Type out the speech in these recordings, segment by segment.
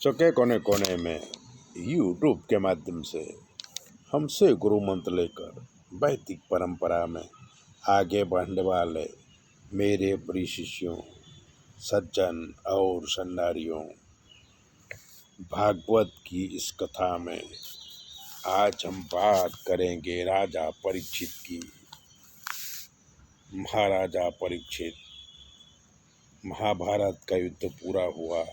चौके कोने कोने में यूट्यूब के माध्यम से हमसे गुरु मंत्र लेकर वैदिक परंपरा में आगे बढ़ने वाले मेरे प्रिय शिष्यों, सज्जन और सन्नारियों, भागवत की इस कथा में आज हम बात करेंगे राजा परीक्षित की। महाराजा परीक्षित, महाभारत का युद्ध पूरा हुआ,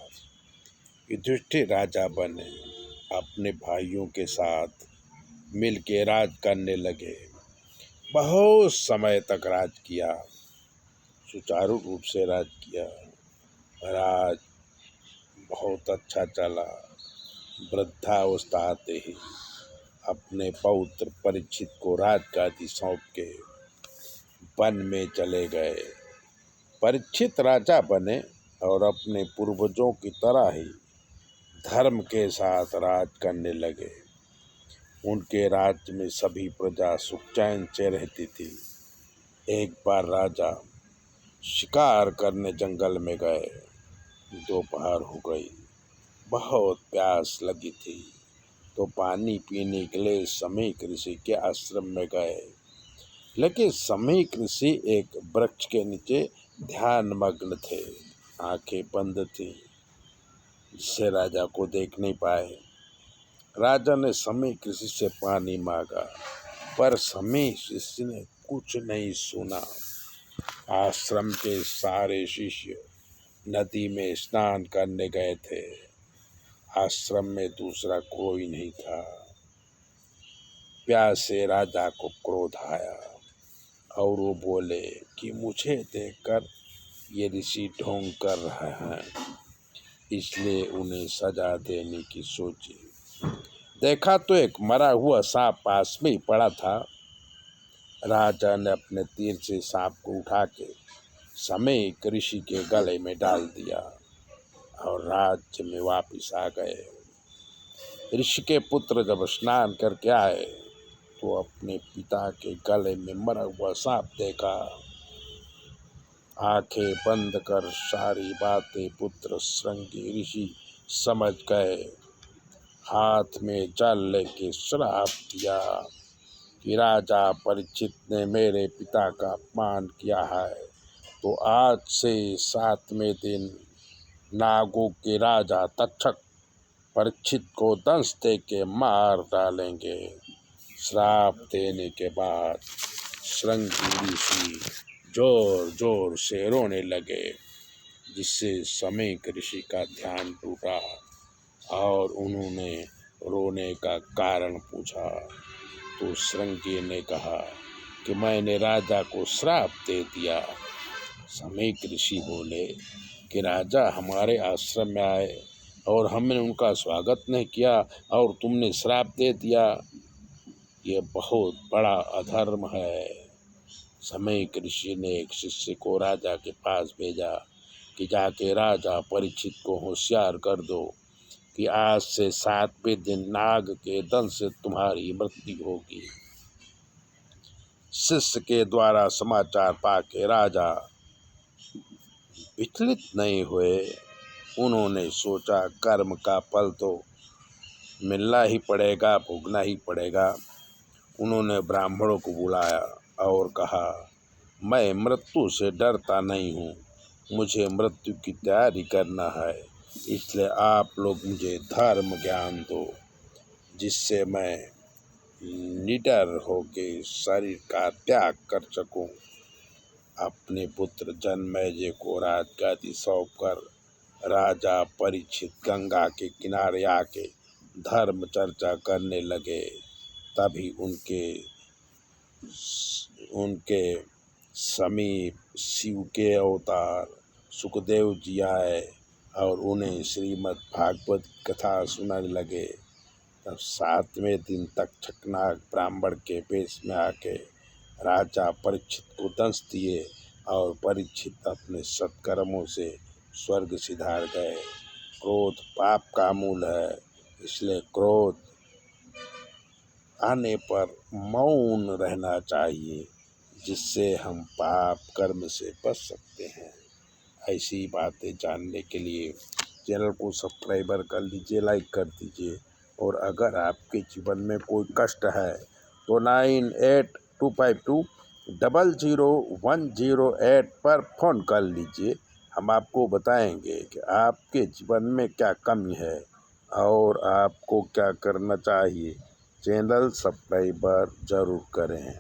युधिष्ठिर राजा बने, अपने भाइयों के साथ मिलके राज करने लगे। बहुत समय तक राज किया, सुचारू रूप से राज किया। राज बहुत अच्छा चला। वृद्धावस्था आते ही अपने पौत्र परीक्षित को राजगादी सौंप के वन में चले गए। परीक्षित राजा बने और अपने पूर्वजों की तरह ही धर्म के साथ राज करने लगे। उनके राज्य में सभी प्रजा सुख चैन से रहती थी। एक बार राजा शिकार करने जंगल में गए। दोपहर हो गई, बहुत प्यास लगी थी, तो पानी पीने के लिए समीक ऋषि के आश्रम में गए। लेकिन समीक ऋषि एक वृक्ष के नीचे ध्यान मग्न थे, आंखें बंद थी, जिससे राजा को देख नहीं पाए। राजा ने समीक ऋषि से पानी मांगा, पर समीक ऋषि ने कुछ नहीं सुना। आश्रम के सारे शिष्य नदी में स्नान करने गए थे। आश्रम में दूसरा कोई नहीं था। प्यासे राजा को क्रोध आया और वो बोले कि मुझे देखकर ये ऋषि ढोंग कर रहे हैं, इसलिए उन्हें सजा देने की सोची। देखा तो एक मरा हुआ सांप पास में ही पड़ा था। राजा ने अपने तीर से सांप को उठा के समीक ऋषि के गले में डाल दिया और राज्य में वापिस आ गए। ऋषि के पुत्र जब स्नान करके आए तो अपने पिता के गले में मरा हुआ सांप देखा। आंखें बंद कर सारी बातें पुत्र श्रृंगी ऋषि समझ गए। हाथ में जल लेके श्राप दिया कि राजा परीक्षित ने मेरे पिता का अपमान किया है, तो आज से 7वें दिन नागों के राजा तक्षक परीक्षित को दंश दे के मार डालेंगे। श्राप देने के बाद श्रृंगी ऋषि जोर जोर से रोने लगे, जिससे समीक ऋषि का ध्यान टूटा और उन्होंने रोने का कारण पूछा। तो श्रृंगी ने कहा कि मैंने राजा को श्राप दे दिया। समीक ऋषि बोले कि राजा हमारे आश्रम में आए और हमने उनका स्वागत नहीं किया और तुमने श्राप दे दिया, ये बहुत बड़ा अधर्म है। समीक ऋषि ने एक शिष्य को राजा के पास भेजा कि जाके राजा परीक्षित को होशियार कर दो कि आज से 7वें दिन नाग के दंश से तुम्हारी मृत्यु होगी। शिष्य के द्वारा समाचार पाके राजा विचलित नहीं हुए। उन्होंने सोचा कर्म का फल तो मिलना ही पड़ेगा, भोगना ही पड़ेगा। उन्होंने ब्राह्मणों को बुलाया और कहा, मैं मृत्यु से डरता नहीं हूँ, मुझे मृत्यु की तैयारी करना है, इसलिए आप लोग मुझे धर्म ज्ञान दो, जिससे मैं निडर होके शरीर का त्याग कर सकूं। अपने पुत्र जन्मेजय को राजगादी सौंपकर राजा परीक्षित गंगा के किनारे आके धर्म चर्चा करने लगे। तभी उनके समीप शिव के अवतार सुखदेव जी आए और उन्हें श्रीमद् भागवत कथा सुनाने लगे। तब 7वें दिन तक्षक नाग ब्राह्मण के वेश में आके राजा परीक्षित को दंश दिए और परीक्षित अपने सत्कर्मों से स्वर्ग सिधार गए। क्रोध पाप का मूल है, इसलिए क्रोध आने पर मौन रहना चाहिए, जिससे हम पाप कर्म से बच सकते हैं। ऐसी बातें जानने के लिए चैनल को सब्सक्राइबर कर लीजिए, लाइक कर दीजिए। और अगर आपके जीवन में कोई कष्ट है तो 9825200108 पर फ़ोन कर लीजिए। हम आपको बताएंगे कि आपके जीवन में क्या कमी है और आपको क्या करना चाहिए। चैनल सब्सक्राइबर ज़रूर करें।